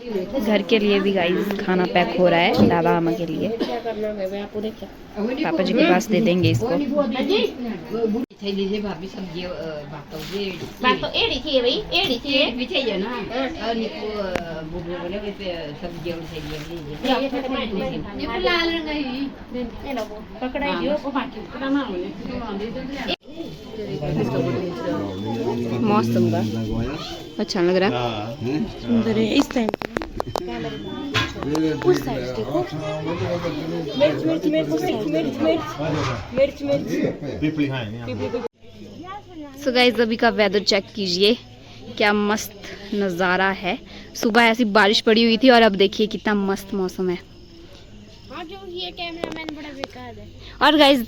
घर के लिए भी गाइस खाना पैक हो रहा है दादा मामा के लिए। पापा जी के पास दे देंगे इसको। मौसम का अच्छा लग रहा है, सुंदर है। इस टाइम उस साइड देखो, मिर्च मिर्च मिर्च मिर्च मिर्च। सो गाइस अभी का वेदर चेक कीजिए, क्या मस्त नज़ारा है। सुबह ऐसी बारिश पड़ी हुई थी और अब देखिए कितना मस्त मौसम है। हाँ, जो ये कैमरामैन बड़ा बेकार है। और गाइस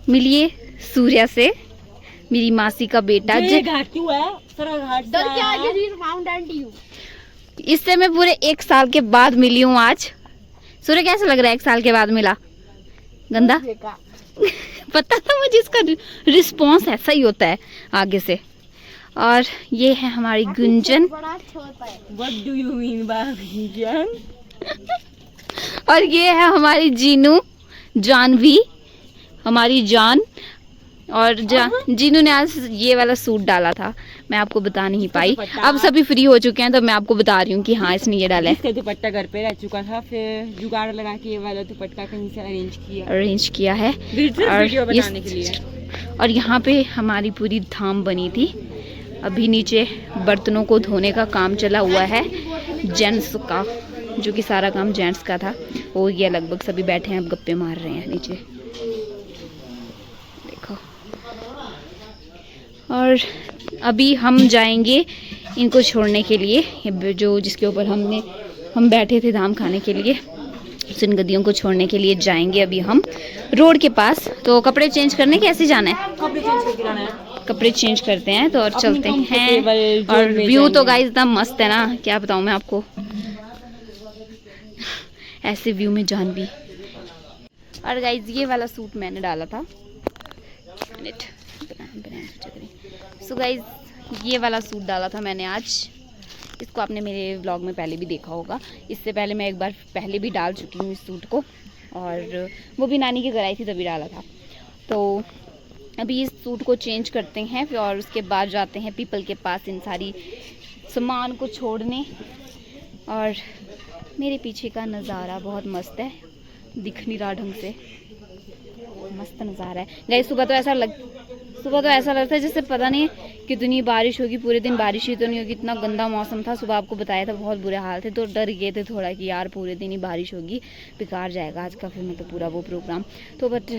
मिलिए सूर्या से, मेरी मासी का बेटा। घाट क्यों है? इससे मैं पूरे 1 साल के बाद मिली हूँ आज। सूर्य कैसा लग रहा है 1 साल के बाद मिला? गंदा पता था मुझे, इसका रिस्पॉन्स ऐसा ही होता है आगे से। और ये है हमारी Gunjan. What do you mean by Gunjan? और ये है हमारी जीनू, जानवी, हमारी जान। और जीनू ने आज ये वाला सूट डाला था, मैं आपको बता नहीं पाई। अब सभी फ्री हो चुके हैं तो मैं आपको बता रही हूँ कि हाँ इसने ये डाला है। इसका दुपट्टा घर पे रह चुका था, फिर जुगाड़ लगा के ये वाला दुपट्टा कहीं से अरेंज किया है वीडियो बनाने के लिए। और यहाँ पे हमारी पूरी धाम बनी थी। अभी नीचे बर्तनों को धोने का काम चला हुआ है जेंट्स का, जो कि सारा काम जेंट्स का था। वो ये लगभग सभी बैठे हैं, अब गप्पे मार रहे हैं नीचे, देखो। और अभी हम जाएंगे इनको छोड़ने के लिए, जो जिसके ऊपर हम बैठे थे धाम खाने के लिए, इन गद्दियों को छोड़ने के लिए जाएंगे अभी हम रोड के पास। तो कपड़े चेंज करने कैसे जाना है? कपड़े चेंज करते हैं तो और चलते हैं। और व्यू तो गाइस इतना मस्त है ना, क्या बताऊं मैं आपको। ऐसे व्यू में जान भी। और गाइस ये वाला सूट मैंने डाला था। सो गाइस ये वाला सूट डाला था मैंने आज। इसको आपने मेरे व्लॉग में पहले भी देखा होगा। इससे पहले मैं एक बार पहले भी डाल चुकी हूँ इस सूट को, और वो भी नानी के घर आई थी तभी डाला था। तो अभी इस सूट को चेंज करते हैं फिर, और उसके बाद जाते हैं पीपल के पास इन सारी सामान को छोड़ने। और मेरे पीछे का नज़ारा बहुत मस्त है, दिख नहीं रहा ढंग से, मस्त नज़ारा है गाइस। सुबह तो ऐसा लगता है जैसे पता नहीं कितनी बारिश होगी, पूरे दिन बारिश ही तो नहीं होगी, इतना गंदा मौसम था। सुबह आपको बताया था बहुत बुरे हाल थे, तो डर गए थे थोड़ा कि यार पूरे दिन ही बारिश होगी, बेकार जाएगा आज का फिर मतलब पूरा वो प्रोग्राम। तो बट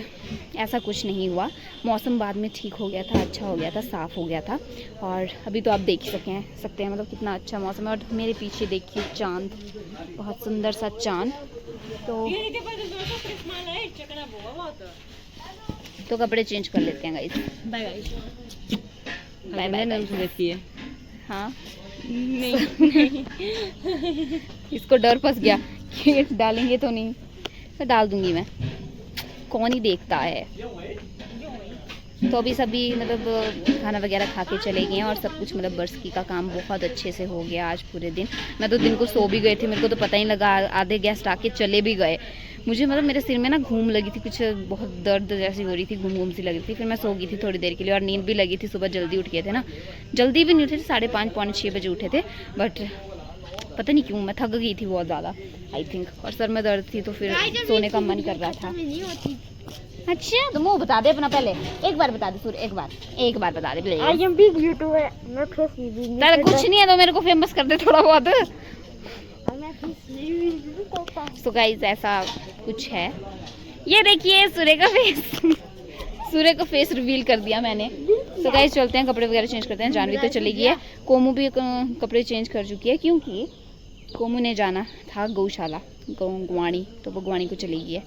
ऐसा कुछ नहीं हुआ, मौसम बाद में ठीक हो गया था, अच्छा हो गया था, साफ़ हो गया था। और अभी तो आप देख सकते हैं मतलब कितना अच्छा मौसम है। और मेरे पीछे देखिए चाँद, बहुत सुंदर सा चाँद। तो कपड़े चेंज कर लेते हैं guys. Bye guys. Bye bye रहती है। हाँ नहीं इसको डर फंस गया कि डालेंगे तो नहीं, तो डाल दूंगी मैं, कौन ही देखता है। तो अभी सभी मतलब खाना वगैरह खा के चले गए हैं और सब कुछ मतलब बरसकी का काम बहुत अच्छे से हो गया आज पूरे दिन। मैं तो दिन को सो भी गई थी, मेरे को तो पता ही लगा, आधे गेस्ट आके चले भी गए। मुझे मतलब मेरे सिर में ना घूम लगी थी, कुछ बहुत दर्द जैसी हो रही थी, घूम सी लगी थी। फिर मैं सो गई थी थोड़ी देर के लिए, और नींद भी लगी थी। सुबह जल्दी उठ गए थे ना, जल्दी भी नहीं उठे थे, 5:30 पौने 6 बजे उठे थे। बट पता नहीं क्यों मैं थक गई थी बहुत ज़्यादा आई थिंक, और सर में दर्द थी तो फिर सोने का मन कर रहा था। अच्छा तो मुँह बता दे अपना, पहले एक बार बता दे सूर्य, एक बार बता दे please. I am big YouTuber, मैं तेरा कुछ नहीं है तो मेरे को फेमस कर दे थोड़ा बहुत। तो गाइस ऐसा कुछ है, ये देखिए सूर्य का फेस सूर्य का फेस रिवील कर दिया मैंने। तो गाइस चलते हैं, कपड़े वगैरह चेंज करते हैं। जानवी तो चली गई है, कोमू भी कपड़े चेंज कर चुकी है, क्योंकि कोमू ने जाना था गौशाला गुवाणी, तो वो गुवाणी को चली गई है।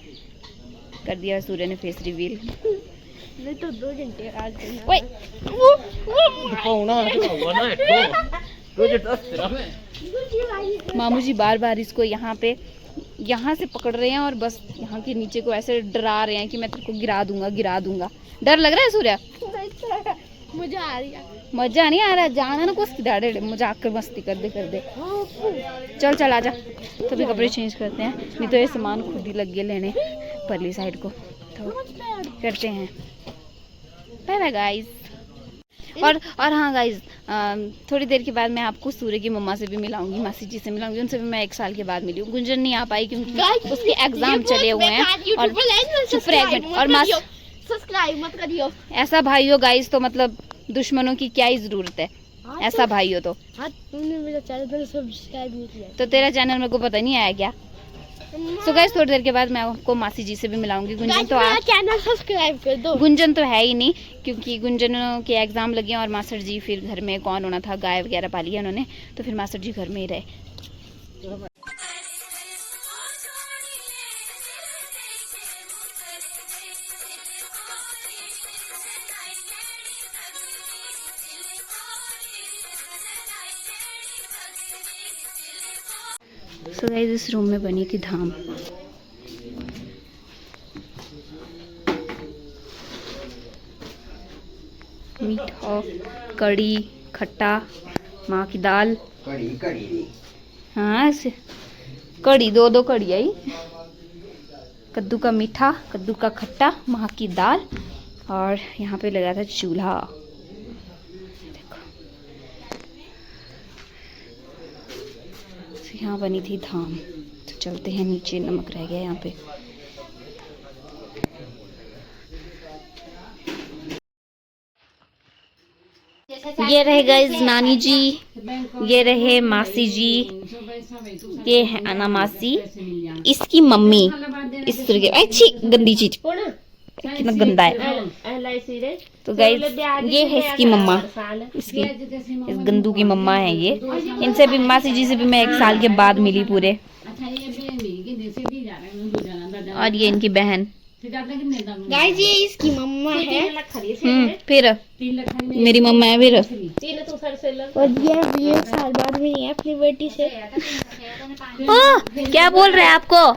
कर दिया सूर्य ने फेस रिवील। मैं तो 2 घंटे आज मामू जी बार बार इसको यहाँ से पकड़ रहे हैं और बस यहाँ के नीचे को ऐसे डरा रहे हैं कि मैं तेरे को गिरा दूंगा। डर लग रहा है सूर्या? मजा नहीं आ रहा, जाना ना कुछ दाड़े मजाक कर मस्ती कर दे। चल चल आजा, तभी कपड़े चेंज करते हैं, नहीं तो ये सामान खुद ही लग गए लेने परली साइड को। तो करते हैं, बाय बाय गाइस। और हाँ गाइस, थोड़ी देर के बाद मैं आपको सूर्य की मम्मा से भी मिलाऊंगी, मासी जी से मिलाऊंगी। उनसे भी मैं 1 साल के बाद मिली हूँ। गुंजन नहीं आ पाई क्योंकि उसके एग्जाम चले हुए हैं। और चुप रह एक मिनट, और मासी सब्सक्राइब मत करियो। ऐसा भाई हो गाइस तो मतलब दुश्मनों की क्या ही जरूरत है, ऐसा भाई हो तो। तूने मेरा चैनल सब्सक्राइब नहीं किया तो तेरा चैनल मेरे को पता नहीं आया क्या? सो गाइस थोड़ी देर के बाद मैं आपको मासी जी से भी मिलाऊंगी। गुंजन तो मेरा चैनल सब्सक्राइब कर दो। गुंजन तो है ही नहीं क्योंकि गुंजन के एग्जाम लगे और मास्टर जी फिर घर में कौन होना था, गाय वगैरह पाली है उन्होंने, तो फिर मास्टर जी घर में ही रहे। सो गाइस इस रूम में बनी थी धाम। मीठा, कड़ी, खट्टा, माँ की दाल, कड़ी हाँ ऐसे कड़ी, 2 कड़ी आई, कद्दू का मीठा, कद्दू का खट्टा, माँ की दाल, और यहाँ पे लगा था चूल्हा। देखो तो यहाँ बनी थी धाम। तो चलते हैं नीचे, नमक रह गया यहाँ पे। ये रहे गाइस नानी जी, ये रहे मासी जी, ये है अना मासी, इसकी मम्मी, इस तरह के अच्छी गंदी चीज, कितना गंदा है। तो गाइस ये है इसकी मम्मा, इसकी इस गंदू की मम्मा है ये। इनसे भी, मासी जी से भी मैं 1 साल के बाद मिली पूरे। और ये इनकी बहन। गाइस ये इसकी मम्मा है। फिर मेरी मम्मा है फिर। और ये 1 साल बाद मिली है अपनी बेटी से। क्या बोल रहे हैं आपको?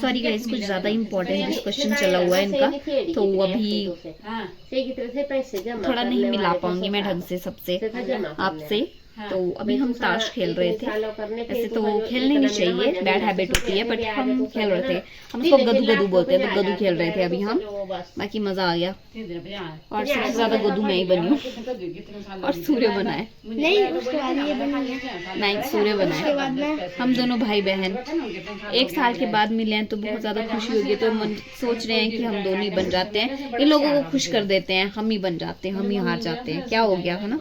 सॉरी गाइस, कुछ ज्यादा इम्पोर्टेंट डिस्कशन चला हुआ है इनका, तो अभी थोड़ा नहीं मिला पाऊंगी मैं ढंग से सबसे आपसे। तो अभी हम ताश खेल रहे थे, ऐसे तो खेलनी नहीं चाहिए, बैड हैबिट होती है, बट हम खेल रहे थे। हम उसको गदू गदू बोलते हैं, तो गदू खेल रहे थे अभी हम। बाकी मजा आ गया, और सबसे ज्यादा गदू मैं ही बनी हूँ और सूर्य बना है। नहीं उसके बाद ये बनी है। नहीं सूर्य बना है। हम दोनों भाई बहन 1 साल के बाद मिले हैं, तो बहुत ज्यादा खुशी होगी। तो मन सोच रहे हैं कि हम दोनों ही बन जाते हैं, इन लोगों को खुश कर देते हैं, हम ही बन जाते हैं, हम ही हार जाते हैं। क्या हो गया है ना,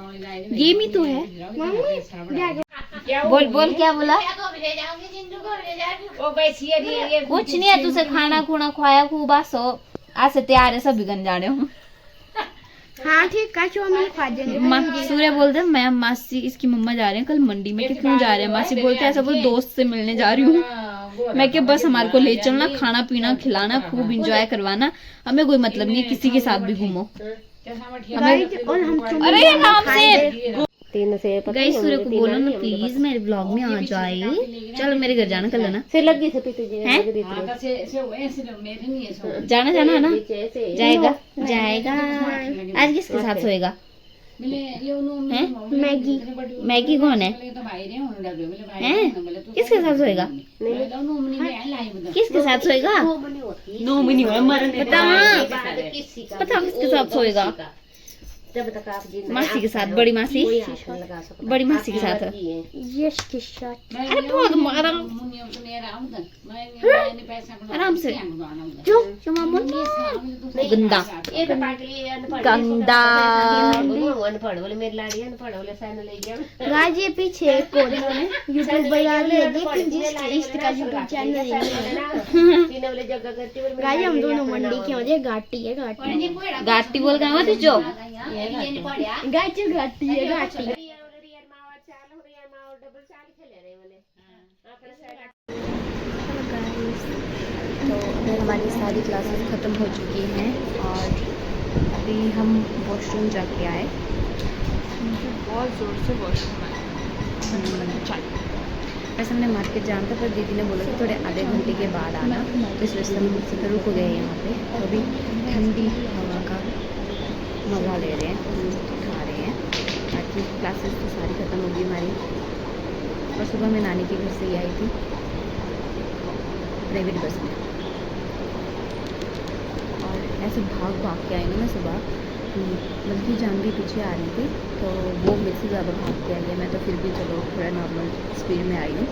गेम ही तो है। बोल बोल क्या बोला? कुछ नहीं है, तुझे खाना खुना खुआया खूब, आज से तैयार है, सभी गन जाने हूँ। हाँ ठीक है, चौमिन खा देंगे। सूर्य बोलते हैं मैं मासी, इसकी मम्मा जा रहे हैं कल मंडी में। क्यों जा रहे हैं? मासी बोलते हैं ऐसा बोल, दोस्त से मिलने जा रही हूँ। मैं क्या, बस हमारे को ले चलना, खाना पीना खिलाना, खूब इंजॉय करवाना, हमें कोई मतलब नहीं है, किसी के साथ भी घूमो हमें। और हम अरे नाम से गाइस सूर्य को बोलो ना प्लीज मेरे ब्लॉग में आ जाए। चलो मेरे घर जाना कल है ना, जाना जाना है ना, जाएगा जाएगा। आज किसके साथ सोएगा? मैगी। मैगी कौन है? किसके साथ सोएगा? किसके साथ सोएगा? पता किसके साथ सोएगा? मासी के साथ, बड़ी मासी, बड़ी मासी के साथ। यस के साथ। अरे बहुत आराम से क्यों क्यों मामू? गंदा गंदा। गाइस ये पीछे एक और यूट्यूबर आ रही है, देखिए जिसका इसका यूट्यूब चैनल है। गाइस हम दोनों मंडी के वजह घाटी है, घाटी गाटी बोल के मत जो गाइस घाटी है, घाटी। तो अभी हमारी सारी क्लासेस ख़त्म हो चुकी हैं और अभी हम वॉशरूम जाके आए। बहुत ज़ोर से वॉशरूम आया। वैसे हमने मार्केट जाना था, पर दीदी ने बोला कि थोड़े आधे घंटे के बाद आना, तो इस वजह से हम रुक गए यहाँ पे। तो अभी ठंडी हवा का मज़ा ले रहे हैं, उठा रहे हैं। बाकी क्लासेस तो सारी ख़त्म हो गई हमारी, और सुबह मैं नानी के घर से ही आई थी प्राइवेट बस में, और ऐसे भाग भाग के आई ना मैं सुबह, बल्कि जान भी पीछे आ रही थी तो वो मेरे से ज़्यादा भाग के आई है। मैं तो फिर भी चलो थोड़ा नॉर्मल स्पीड में आई हूँ।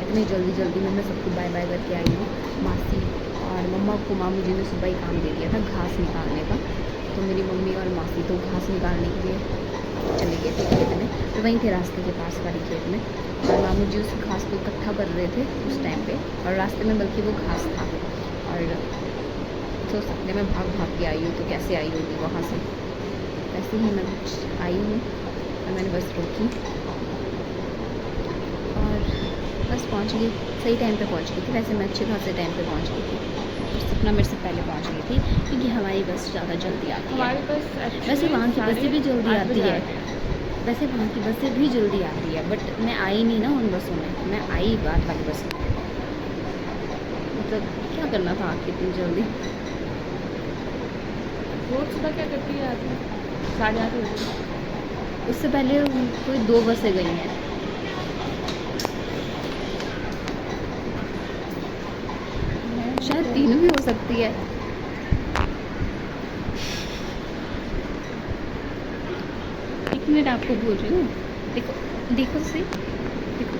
इतनी जल्दी जल्दी में मैं सबको बाय बाय करके आई हूँ। मासी और मम्मा को मामू जी ने सुबह ही काम दे दिया था घास निकालने का, तो मेरी मम्मी और मासी तो घास निकालने के लिए चले गए थे खेत में, तो वहीं थे रास्ते के पास वाली खेत में, और मामू जी उस घास को इकट्ठा कर रहे थे उस टाइम पे, और रास्ते में बल्कि वो घास था, और सोच सकते मैं भाग भाग के आई हूँ तो कैसे आई होगी वहाँ से। वैसे ही मैं कुछ आई हूँ और मैंने बस रोकी और बस पहुँच गई, सही टाइम पे पहुँच गई थी। वैसे मैं अच्छे खासे टाइम पे पहुँच गई थी, सपना मेरे से पहले पहुँच गई थी क्योंकि हमारी बस ज़्यादा जल्दी आती है। हमारे पास वैसे वहाँ की बसें भी जल्दी आती है, वैसे वहाँ की बसें भी जल्दी आती है, बट मैं आई नहीं ना उन बसों में, मैं आई बात वाली बस में। मतलब क्या करना था आके इतनी जल्दी। रोज सुबह क्या करती है आती है 8:30 बजे। उससे पहले कोई 2 बसें गई हैं, शायद 3 भी हो सकती है। एक मिनट आपको बोल रही हूँ, देखो देखो से देखो,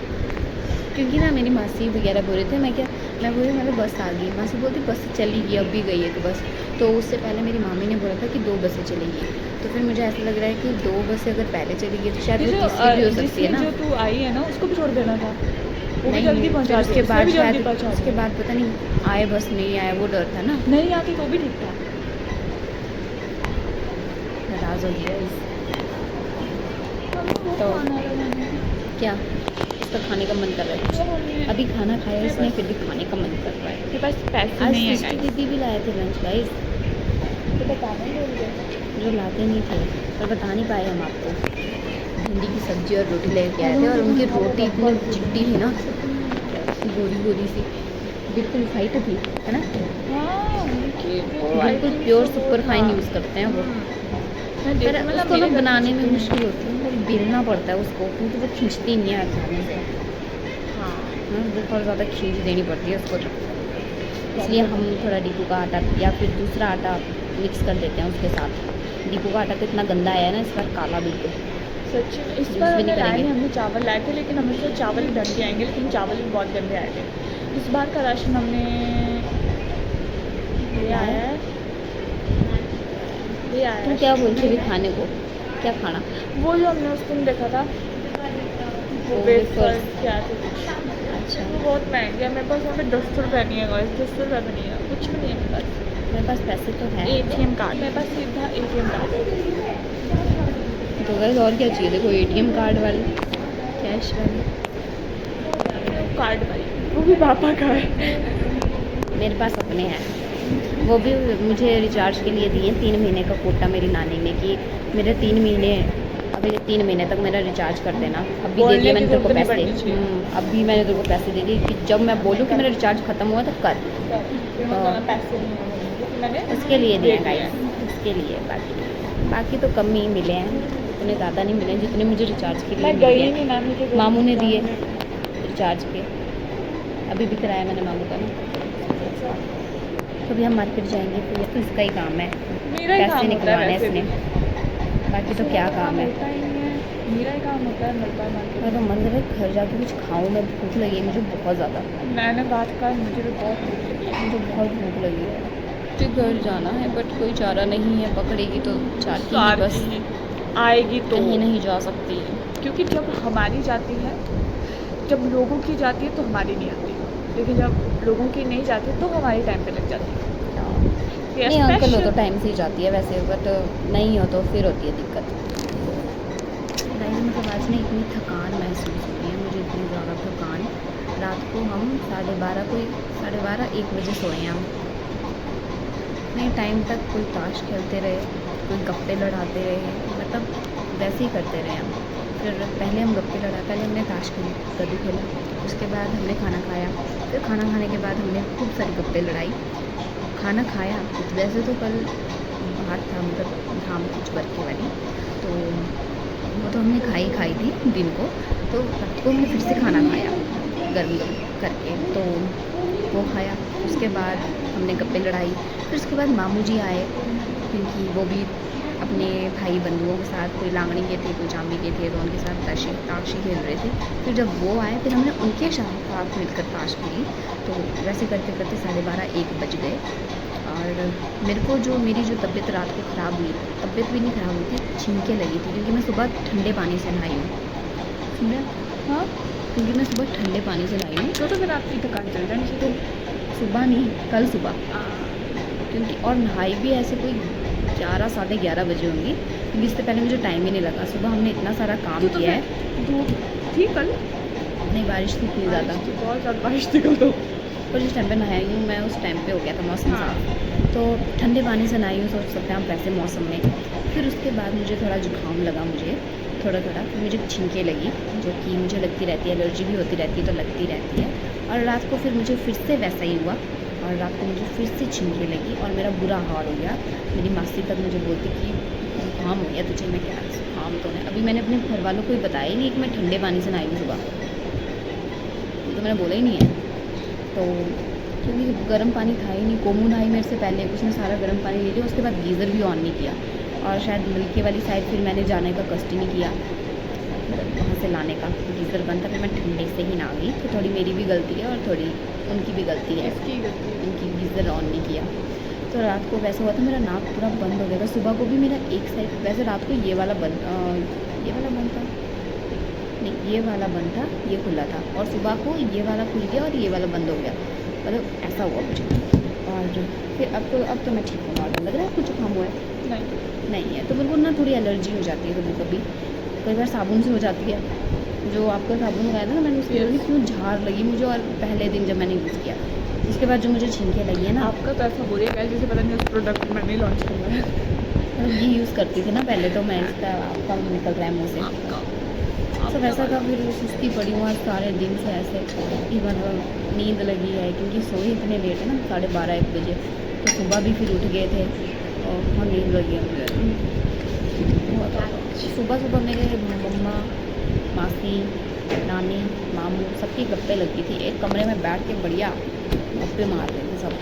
क्योंकि ना मेरी मासी वगैरह बोल रहे थे, मैं बोल रही मतलब बस आ गई, मासी बोलती बस चली गई, अब भी गई है तो बस, तो उससे पहले मेरी मामी ने बोला था कि 2 बसें चलेंगी, तो फिर मुझे ऐसा लग रहा है कि 2 बसें अगर पहले चली गई तो शायद वो तीसरी भी हो सकती है ना। जो तू आई है ना उसको भी छोड़ देना था, वो भी नहीं, जल्दी पहुंचा फिर उसके बाद शायद पहुंचा उसके बाद पता नहीं आए बस नहीं आए, वो डर था ना। नहीं आती तो भी ठीक था। नाराज़ हो गया तो क्या इसका खाने का मन कर रहा है कुछ। अभी खाना खाया इसने, फिर भी खाने का मन कर रहा है। मेरे पास पैसे आज नहीं है सिस्टर दीदी भी लाए थे लंच गाइस, तो बताना ही बोल रहे। जो लाते नहीं थे, पर बता नहीं पाए हम आपको। भिंडी की सब्जी और रोटी लेके आए थे, और उनकी रोटी इतनी चिट्टी थी ना, गोरी गोरी सी, बिल्कुल वाइट थी, है ना, हाँ बिल्कुल प्योर सुपर फाइन यूज़ करते हैं वो। पर उसको ना बनाने में मुश्किल होती है, मतलब बेलना पड़ता है उसको, क्योंकि वो खींचती नहीं है आसानी से। हाँ बहुत ज़्यादा खींच देनी पड़ती है उसको, इसलिए हम थोड़ा डीपू का आटा या फिर दूसरा आटा मिक्स कर देते हैं उसके साथ। डीपू का आटा तो इतना गंदा आया है ना इस बार, काला बिल्कुल। सच में इस यूज़ बार भी नहीं हमने लाए करेंगे। नहीं, हमने चावल लाए थे, लेकिन हमें तो चावल ही ढंग के आएंगे, लेकिन चावल भी बहुत गंदे आए थे। इस बार का राशन हमने ले आया है, ले आया तुम है। क्या बोलते भी खाने को, क्या खाना? वो जो हमने उस दिन देखा था वो वो वेफर wafers। क्या थे कुछ, अच्छा, वो बहुत महंगे है। मेरे पास वहाँ पे 10 रुपये नहीं है, 10 रुपये भी नहीं है, कुछ भी नहीं है मेरे पास। मेरे पास पैसे तो है। ATM कार्ड मेरे पास सीधा ATM कार्ड तो गाइस और क्या चाहिए, देखो ATM कार्ड वाली, कैश वाली, कार्ड वाली, वो भी पापा का है। मेरे पास अपने हैं, वो भी मुझे रिचार्ज के लिए दिए 3 महीने का कोटा मेरी नानी ने, कि मेरे 3 महीने, अभी 3 महीने तक मेरा रिचार्ज कर देना। अभी दे दिए मैंने तेरे को पैसे, अभी मैंने तेरे को पैसे दे दिए कि जब मैं बोलूँ कि मेरा रिचार्ज ख़त्म हुआ तो कर, पैसे नहीं है, मैंने उसके लिए दिए गाइस, उसके लिए। बाकी तो कम ही मिले हैं, उन्हें ज़्यादा नहीं मिले जितने मुझे रिचार्ज के लिए मैं मिले गई हैं। नहीं नानी के घर। मामू ने दिए रिचार्ज के, अभी भी कराया मैंने मामू का ना। कभी हम मार्केट जाएंगे फिर तो इसका ही काम है, मेरा ही पैसे काम होता है निकलवाने वैसे इसने, भी। बाकी तो क्या काम है। होता ही नहीं है, मेरा ही काम होता है मिलता है मार्केट। मैं तो मन कर रहा है घर जाके कुछ खाऊं, मैं भूख लगी है मुझे बहुत ज़्यादा, मैंने बात का मुझे भी बहुत भूख लगी है। मुझे बहुत भूख लगी है। मुझे घर जाना है बट कोई चारा नहीं है, पकड़ेगी तो 4 की ही बस, आएगी तो कहीं नहीं जा सकती है। क्योंकि जब हमारी जाती है, जब लोगों की जाती है तो हमारी नहीं आती, लेकिन जब लोगों की नहीं जाती तो हमारे टाइम पे लग जाती है। नहीं अंकल हो तो टाइम से ही जाती है वैसे, बट नहीं हो तो फिर होती है दिक्कत। मतलब आज नहीं इतनी थकान महसूस होती है मुझे, इतनी ज़्यादा थकान। रात को हम 12:30 1 बजे सोए हैं हम, इतने टाइम तक कोई ताश खेलते रहे, कोई गप्पे लड़ाते रहे, मतलब वैसे ही करते रहे हम। फिर पहले हम गप्पे लड़ा, पहले हमने ताश खेली, कद्दू खेला, उसके बाद हमने खाना खाया, फिर खाना खाने के बाद हमने खूब सारी गप्पे लड़ाई, खाना खाया। वैसे तो कल भात था, मतलब धाम कुछ बरके वाली, तो वो तो हमने खाई थी दिन को। तो रात को हमने फिर से खाना खाया गर्म करके, तो वो खाया। उसके बाद हमने गप्पे लड़ाई। फिर उसके बाद मामू जी आए, क्योंकि वो भी अपने भाई बंधुओं के साथ, कोई लांगड़ी के थे, कोई जामी के थे, तो उनके साथ ताशी खेल रहे थे। फिर जब वो आए, फिर हमने उनके साथ मिलकर ताश खेली। तो वैसे करते करते 12:30-1 बज गए। और मेरे को मेरी जो तबीयत रात को ख़राब हुई, तबीयत भी नहीं ख़राब हुई थी, छींकें लगी थी, क्योंकि मैं सुबह ठंडे पानी से नहाई हूँ। सुना? हाँ, क्योंकि मैं सुबह ठंडे पानी से नहाई हूँ। तो फिर आपकी दुकान चल जानी चाहिए। सुबह नहीं, कल सुबह, क्योंकि और नहाई भी ऐसे कोई 11-11:30 बजे होंगी, क्योंकि इससे पहले मुझे टाइम ही नहीं लगा। सुबह हमने इतना सारा काम तो किया है। धूप थी कल? नहीं, बारिश थी इतनी ज़्यादा, बहुत ज़्यादा बारिश थी कल तो। पर जिस टाइम पे नहाई हूँ मैं, उस टाइम पे हो गया था मौसम साफ। तो ठंडे पानी से नहाई हूँ, सोच सकते हैं आप वैसे मौसम में। फिर उसके बाद मुझे थोड़ा जुकाम लगा, मुझे थोड़ा फिर मुझे छींकें लगी, जो कि मुझे लगती रहती है, एलर्जी भी होती रहती है, तो लगती रहती है। और रात को फिर मुझे फिर से वैसा ही हुआ, और रात को मुझे फिर से छींकें लगी, और मेरा बुरा हाल हो गया। मेरी मासी तक मुझे बोलती कि जुकाम हो गया तुझे। मैं क्या, जुकाम तो नहीं। अभी मैंने अपने घर वालों को भी बताया ही नहीं कि मैं ठंडे पानी से नहाई हूँ सुबह, तो मैंने बोला ही नहीं है। तो क्योंकि गर्म पानी था ही नहीं, कोमू नहाई मेरे से पहले, उसने सारा गर्म पानी ले लिया। उसके बाद गीज़र भी ऑन नहीं किया, और शायद मिल्के वाली साइड फिर मैंने जाने का कष्ट ही नहीं किया, वहाँ से लाने का। गीज़र बंद था, फिर मैं ठंडे से ही ना गई। तो थोड़ी मेरी भी गलती है और थोड़ी उनकी भी गलती है, उनकी गीज़र ऑन नहीं किया। तो रात को वैसा हुआ था, मेरा नाक पूरा बंद हो गया था। सुबह को भी मेरा एक साइड, वैसे रात को ये वाला बंद था, नहीं ये वाला बंद था, ये खुला था, और सुबह को ये वाला खुल गया और ये वाला बंद हो गया, मतलब ऐसा हुआ मुझे। और फिर अब तो मैं ठीक हूँ, नॉर्मल लग रहा है। कुछ जुकाम हुआ है? नहीं है। तो मेरे को ना थोड़ी एलर्जी हो जाती है कभी कई बार साबुन से हो जाती है। जो आपका साबुन लगाया था ना मैंने, उसकी वजह से क्यों झाड़ लगी मुझे, और पहले दिन जब मैंने यूज़ किया, उसके बाद जो मुझे छींकें लगी है ना। आपका तो ऐसा हो रहा है जैसे पता नहीं उस प्रोडक्ट मैंने लॉन्च किया है। मतलब ये यूज़ करती थी ना पहले, तो मैं इसका आपका निकल रहा है मुँह से, सब ऐसा था। फिर सुस्ती पड़ी हुआ सारे दिन से ऐसे कि मतलब नींद लगी है, क्योंकि सोई इतने लेट है ना, 12:30-1 बजे। तो सुबह भी फिर उठ गए थे, और बहुत नींद लगी है मुझे। सुबह मेरे मम्मा, मासी, नानी, मामू सबकी गप्पे लगी थी, एक कमरे में बैठ के बढ़िया गप्पे मार रहे थे सब।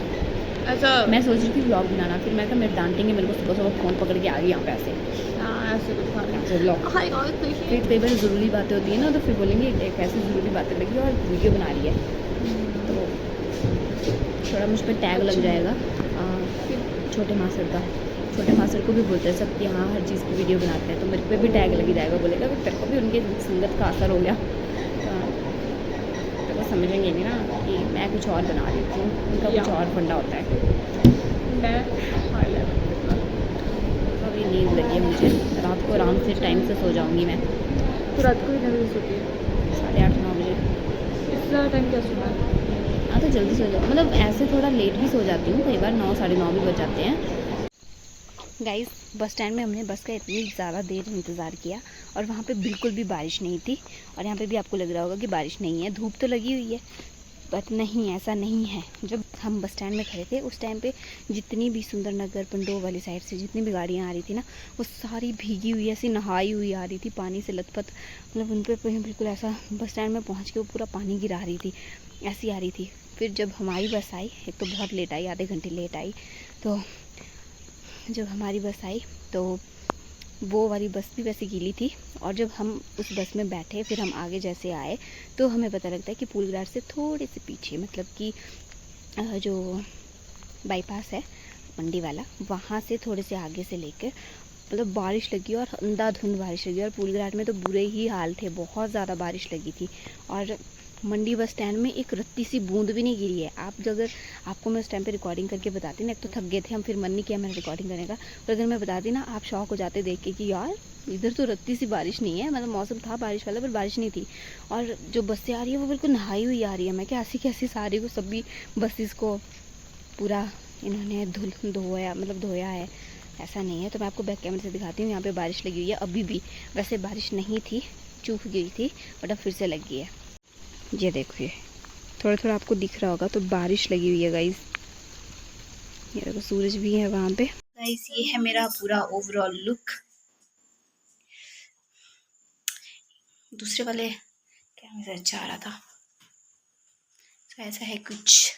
ऐसा मैं सोच रही थी व्लॉग बनाना, फिर मैं कहा मेरे डांटेंगे मेरे को, सुबह फ़ोन पकड़ के आ गई यहाँ पे ऐसे व्लॉग। फिर कई बार ज़रूरी बातें होती है ना, तो फिर बोलेंगे एक ऐसी ज़रूरी बातें लगी और वीडियो बना रही है, तो थोड़ा मुझ पर टैग लग जाएगा छोटे मास्टर को भी बोलते हैं सब कि हाँ हर चीज़ की वीडियो बनाते हैं, तो मेरे पे भी टैग लगी जाएगा, बोलेगा फिर तेरे को भी उनके संगत का असर हो गया। तो वो समझेंगे नहीं ना कि मैं कुछ और बना रही हूँ, उनका कुछ और फंडा होता है। अभी नींद लगी है मुझे, रात को आराम से टाइम से सो जाऊँगी मैं। तो रात को कितने बजे सोती है? 8:30-9 बजे। इतना टाइम क्या सोना है? हाँ तो जल्दी सो जाओ, मतलब ऐसे थोड़ा लेट भी सो जाती हूँ कई बार, 9-9:30 भी बज जाते हैं। गाइस, बस स्टैंड में हमने बस का इतनी ज़्यादा देर इंतज़ार किया, और वहाँ पे बिल्कुल भी बारिश नहीं थी। और यहाँ पे भी आपको लग रहा होगा कि बारिश नहीं है, धूप तो लगी हुई है, बट नहीं, ऐसा नहीं है। जब हम बस स्टैंड में खड़े थे उस टाइम पे जितनी भी सुंदरनगर पंडोह वाली साइड से जितनी भी गाड़ियाँ आ रही थी ना, वो सारी भीगी हुई ऐसी नहाई हुई आ रही थी, पानी से लथपथ, मतलब उन पर बिल्कुल ऐसा बस स्टैंड में पहुँच के वो पूरा पानी गिरा रही थी, ऐसी आ रही थी। फिर जब हमारी बस आई, एक तो बहुत लेट आई, आधे घंटे लेट आई, तो जब हमारी बस आई तो वो वाली बस भी वैसे गीली थी। और जब हम उस बस में बैठे, फिर हम आगे जैसे आए, तो हमें पता लगता है कि पुल घाट से थोड़े से पीछे, मतलब कि जो बाईपास है मंडी वाला, वहाँ से थोड़े से आगे से लेकर मतलब बारिश लगी, और अंधाधुंध बारिश लगी, और पुल घाट में तो बुरे ही हाल थे, बहुत ज़्यादा बारिश लगी थी। और मंडी बस स्टैंड में एक रत्ती सी बूंद भी नहीं गिरी है। अगर आपको मैं उस टाइम पे रिकॉर्डिंग करके बताती ना, एक तो थक गए थे हम, फिर मन नहीं किया मैंने रिकॉर्डिंग करने का, पर अगर मैं बताती ना, आप शौक हो जाते देख के कि यार इधर तो रत्ती सी बारिश नहीं है, मतलब मौसम था बारिश वाला पर बारिश नहीं थी। और जो बसें आ रही है वो बिल्कुल नहाई हुई आ रही है। मैं क्या ऐसी कैसी सारी को सभी बसेस को पूरा इन्होंने धोया है, ऐसा नहीं है। तो मैं आपको बैक कैमरे से दिखाती हूँ, यहाँ पे बारिश लगी हुई है अभी भी। वैसे बारिश नहीं थी, चूक गई थी, बट अब फिर से लग गई है। ये देखो, ये थोड़ा आपको दिख रहा होगा, तो बारिश लगी हुई है गाइस। ये देखो सूरज भी है वहाँ पे। गाइस ये है मेरा पूरा ओवरऑल लुक। दूसरे वाले कैमरे से चाह रहा था, तो ऐसा है कुछ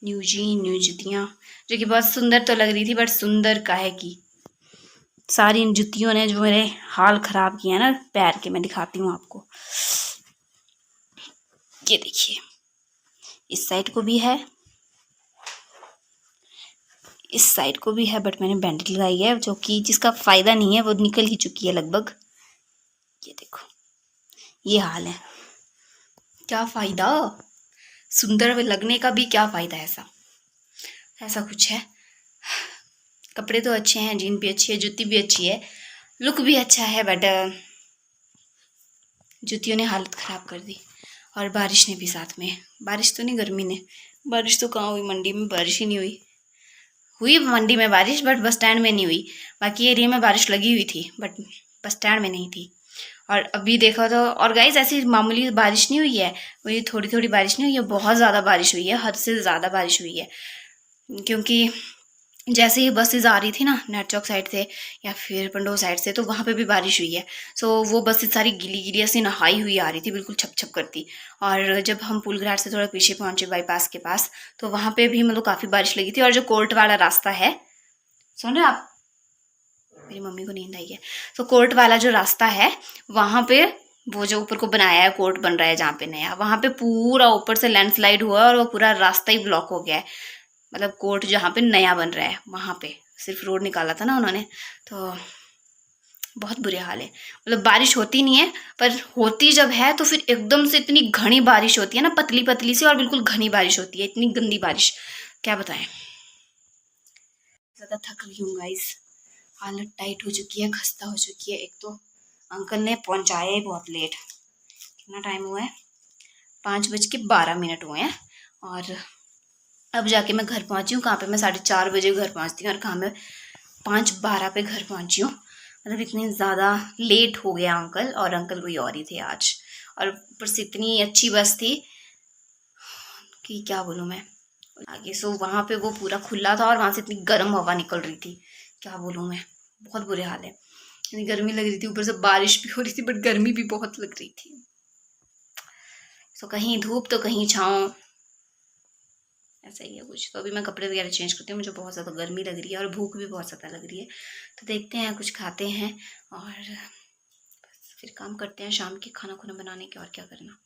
न्यू जुतियाँ, जो कि बहुत सुंदर तो लग रही थी, बट सुंदर काहे की, सारी इन जुतियों ने जो मेरे हाल खराब किया ना पैर के। मैं दिखाती हूँ आपको, ये देखिए, इस साइड को भी है, इस साइड को भी है, बट मैंने बैंडेज लगाई है, जो कि जिसका फायदा नहीं है, वो निकल ही चुकी है लगभग। ये देखो, ये हाल है। क्या फायदा, सुंदर लगने का भी क्या फायदा है, ऐसा कुछ है। कपड़े तो अच्छे हैं, जीन भी अच्छी है, जूती भी अच्छी है, लुक भी अच्छा है, बट जूतियों ने हालत ख़राब कर दी। और बारिश ने भी साथ में, बारिश तो नहीं, गर्मी ने। बारिश तो कहाँ हुई, मंडी में बारिश ही नहीं हुई मंडी में बारिश, बट बस स्टैंड में नहीं हुई। बाकी एरिया में बारिश लगी हुई थी, बट बस स्टैंड में नहीं थी। और अभी देखा तो, और गाइस ऐसी मामूली बारिश नहीं हुई है, वही थोड़ी थोड़ी बारिश नहीं हुई है, बहुत ज़्यादा बारिश हुई है, हद से ज़्यादा बारिश हुई है। क्योंकि जैसे ही बसेज आ रही थी ना नेट चौक साइड से या फिर पंडोह साइड से, तो वहाँ पे भी बारिश हुई है। सो वो बसेज सारी गीली गीली ऐसी नहाई हुई आ रही थी, बिल्कुल छप छप करती। और जब हम पुल घाट से थोड़ा पीछे पहुँचे बाईपास के पास, तो वहाँ पे भी मतलब काफ़ी बारिश लगी थी। और जो कोर्ट वाला रास्ता है, सुन रहे आप, मेरी मम्मी को नींद आई है, तो कोर्ट वाला जो रास्ता है, वहाँ पे वो जो ऊपर को बनाया है, कोर्ट बन रहा है जहाँ पे नया, वहाँ पे पूरा ऊपर से लैंडस्लाइड हुआ है और वो पूरा रास्ता ही ब्लॉक हो गया है। मतलब कोर्ट जहाँ पे नया बन रहा है, वहाँ पे सिर्फ रोड निकाला था ना उन्होंने, तो बहुत बुरे हाल है। मतलब बारिश होती नहीं है, पर होती जब है तो फिर एकदम से इतनी घनी बारिश होती है ना, पतली पतली सी, और बिल्कुल घनी बारिश होती है, इतनी गंदी बारिश, क्या बताएं। ज़्यादा थक गई हूँ गाइस, हालत टाइट हो चुकी है, खस्ता हो चुकी है। एक तो अंकल ने पहुँचाया ही बहुत लेट, कितना टाइम हुआ है, 5:12 हुए हैं। और अब जाके मैं घर पहुंची हूँ। कहाँ पे, मैं 4:30 बजे घर पहुंचती हूँ, और कहाँ मैं 5:12 पे घर पहुंची हूँ। मतलब इतनी ज़्यादा लेट हो गया अंकल, और अंकल कोई और ही थे आज। और ऊपर से इतनी अच्छी बस थी कि क्या बोलूँ मैं आगे। सो वहाँ पे वो पूरा खुला था, और वहाँ से इतनी गर्म हवा निकल रही थी, क्या बोलूँ मैं, बहुत बुरे हाल है। इतनी गर्मी लग रही थी, ऊपर से बारिश भी हो रही थी, बट गर्मी भी बहुत लग रही थी। सो कहीं धूप तो कहीं छाँव, ऐसा ही है कुछ। तो अभी मैं कपड़े वगैरह चेंज करती हूँ, मुझे बहुत ज़्यादा गर्मी लग रही है और भूख भी बहुत ज़्यादा लग रही है। तो देखते हैं, कुछ खाते हैं और बस फिर काम करते हैं शाम के खाना खुना बनाने के, और क्या करना।